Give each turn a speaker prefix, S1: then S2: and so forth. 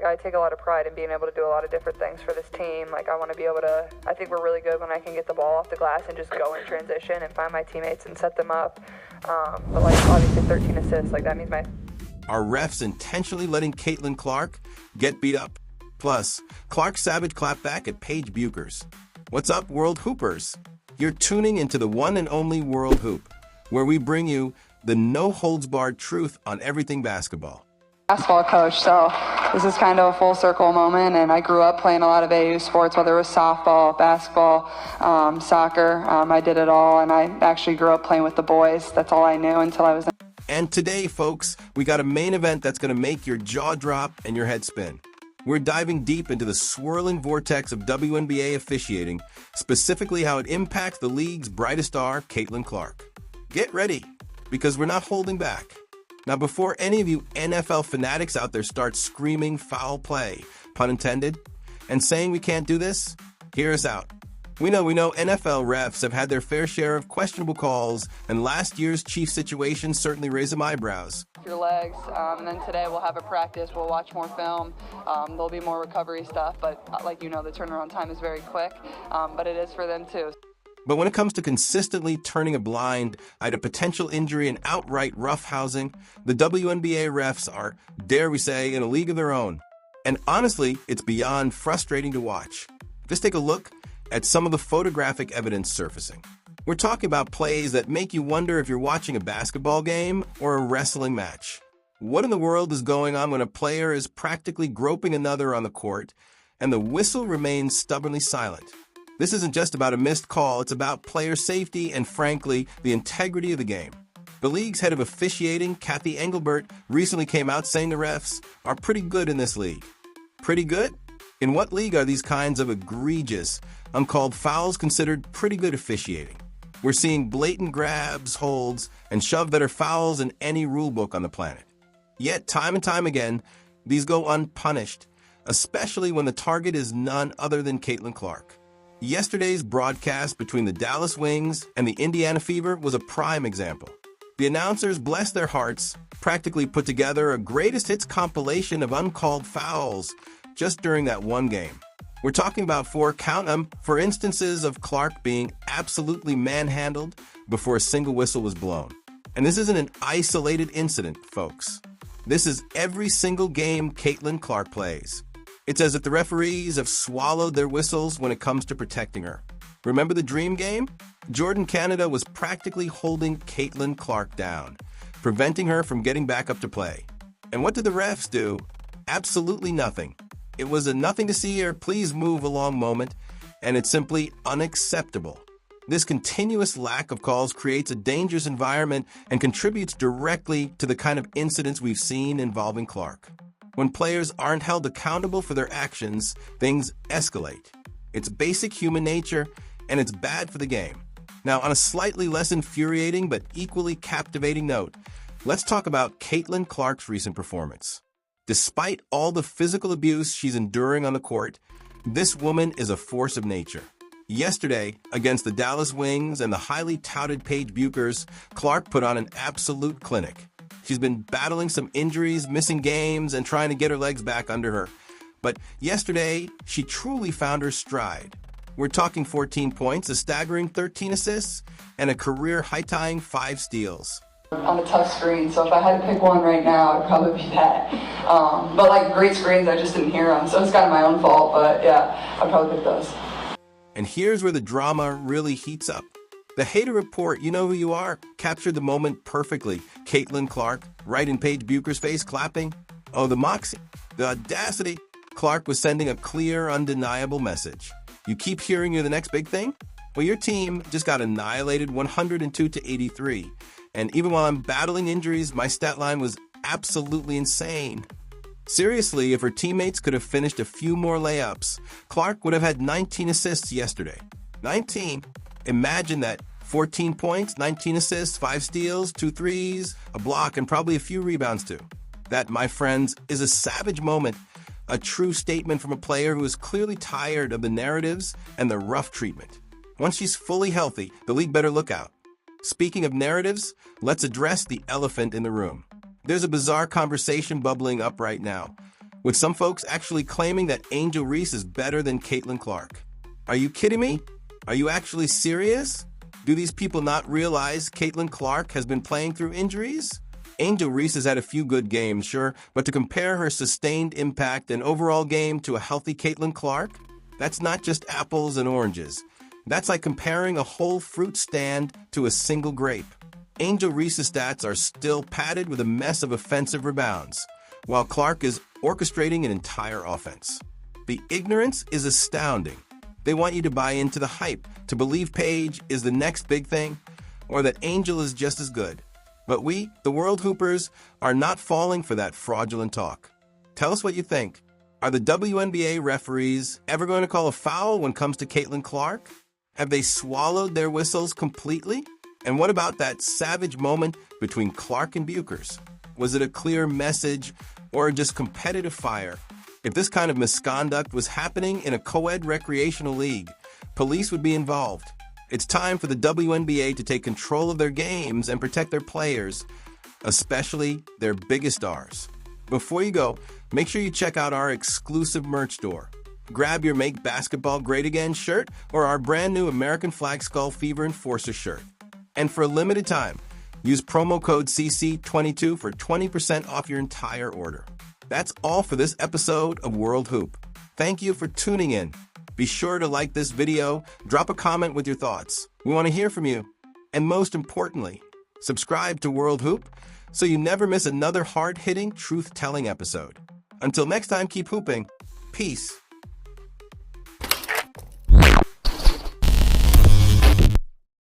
S1: Like, I take a lot of pride in being able to do a lot of different things for this team. Like, I want to be able to, I think we're really good when I can get the ball off the glass and just go in transition and find my teammates and set them up. But, like, obviously 13 assists, like, that means my...
S2: Are refs intentionally letting Caitlin Clark get beat up? Plus, Clark Savage clapped back at Paige Bueckers. What's up, World Hoopers? You're tuning into the one and only World Hoop, where we bring you the no-holds-barred truth on everything basketball.
S3: Basketball coach, so this is kind of a full circle moment, and I grew up playing a lot of AAU sports, whether it was softball, basketball, soccer. I did it all, and I actually grew up playing with the boys. That's all I knew until I was...
S2: And today, folks, we got a main event that's going to make your jaw drop and your head spin. We're diving deep into the swirling vortex of WNBA officiating, specifically how it impacts the league's brightest star, Caitlin Clark. Get ready, because we're not holding back. Now, before any of you NFL fanatics out there start screaming foul play, pun intended, and saying we can't do this, hear us out. We know NFL refs have had their fair share of questionable calls, and last year's Chiefs situation certainly raised some eyebrows.
S3: Your legs, and then today we'll have a practice, we'll watch more film, there'll be more recovery stuff, but like you know, the turnaround time is very quick, but it is for them too.
S2: But when it comes to consistently turning a blind eye to potential injury and outright roughhousing, the WNBA refs are, dare we say, in a league of their own. And honestly, it's beyond frustrating to watch. Just take a look at some of the photographic evidence surfacing. We're talking about plays that make you wonder if you're watching a basketball game or a wrestling match. What in the world is going on when a player is practically groping another on the court and the whistle remains stubbornly silent? This isn't just about a missed call, it's about player safety and, frankly, the integrity of the game. The league's head of officiating, Kathy Engelbert, recently came out saying the refs are pretty good in this league. Pretty good? In what league are these kinds of egregious, uncalled fouls considered pretty good officiating? We're seeing blatant grabs, holds, and shove that are fouls in any rulebook on the planet. Yet, time and time again, these go unpunished, especially when the target is none other than Caitlin Clark. Yesterday's broadcast between the Dallas Wings and the Indiana Fever was a prime example. The announcers, bless their hearts, practically put together a greatest hits compilation of uncalled fouls just during that one game. We're talking about four instances of Clark being absolutely manhandled before a single whistle was blown. And this isn't an isolated incident, folks. This is every single game Caitlin Clark plays. It's as if the referees have swallowed their whistles when it comes to protecting her. Remember the dream game? Jordan Canada was practically holding Caitlin Clark down, preventing her from getting back up to play. And what did the refs do? Absolutely nothing. It was a nothing to see here, please move along moment, and it's simply unacceptable. This continuous lack of calls creates a dangerous environment and contributes directly to the kind of incidents we've seen involving Clark. When players aren't held accountable for their actions, things escalate. It's basic human nature, and it's bad for the game. Now, on a slightly less infuriating but equally captivating note, let's talk about Caitlin Clark's recent performance. Despite all the physical abuse she's enduring on the court, this woman is a force of nature. Yesterday, against the Dallas Wings and the highly touted Paige Bueckers, Clark put on an absolute clinic. She's been battling some injuries, missing games, and trying to get her legs back under her. But yesterday, she truly found her stride. We're talking 14 points, a staggering 13 assists, and a career high-tying 5 steals.
S3: On a tough screen, so if I had to pick one right now, it'd probably be that. But like great screens, I just didn't hear them, so it's kind of my own fault, but yeah, I'd probably pick those.
S2: And here's where the drama really heats up. The hater report, you know who you are, captured the moment perfectly. Caitlin Clark, right in Paige Bueckers' face, clapping. Oh, the moxie, the audacity. Clark was sending a clear, undeniable message. You keep hearing you're the next big thing? Well, your team just got annihilated 102-83. And even while I'm battling injuries, my stat line was absolutely insane. Seriously, if her teammates could have finished a few more layups, Clark would have had 19 assists yesterday. 19. Imagine that. 14 points, 19 assists, 5 steals, 2 threes, a block, and probably a few rebounds too. That, my friends, is a savage moment, a true statement from a player who is clearly tired of the narratives and the rough treatment. Once she's fully healthy, the league better look out. Speaking of narratives, let's address the elephant in the room. There's a bizarre conversation bubbling up right now. with some folks actually claiming that Angel Reese is better than Caitlin Clark. Are you kidding me? Are you actually serious? Do these people not realize Caitlin Clark has been playing through injuries? Angel Reese has had a few good games, sure, but to compare her sustained impact and overall game to a healthy Caitlin Clark, that's not just apples and oranges. That's like comparing a whole fruit stand to a single grape. Angel Reese's stats are still padded with a mess of offensive rebounds, while Clark is orchestrating an entire offense. The ignorance is astounding. They want you to buy into the hype, to believe Paige is the next big thing, or that Angel is just as good. But we, the World Hoopers, are not falling for that fraudulent talk. Tell us what you think. Are the WNBA referees ever going to call a foul when it comes to Caitlin Clark? Have they swallowed their whistles completely? And what about that savage moment between Clark and Bueckers? Was it a clear message or just competitive fire? If this kind of misconduct was happening in a co-ed recreational league, police would be involved. It's time for the WNBA to take control of their games and protect their players, especially their biggest stars. Before you go, make sure you check out our exclusive merch store. Grab your Make Basketball Great Again shirt or our brand new American Flag Skull Fever Enforcer shirt. And for a limited time, use promo code CC22 for 20% off your entire order. That's all for this episode of World Hoop. Thank you for tuning in. Be sure to like this video, drop a comment with your thoughts. We want to hear from you. And most importantly, subscribe to World Hoop so you never miss another hard-hitting, truth-telling episode. Until next time, keep hooping. Peace.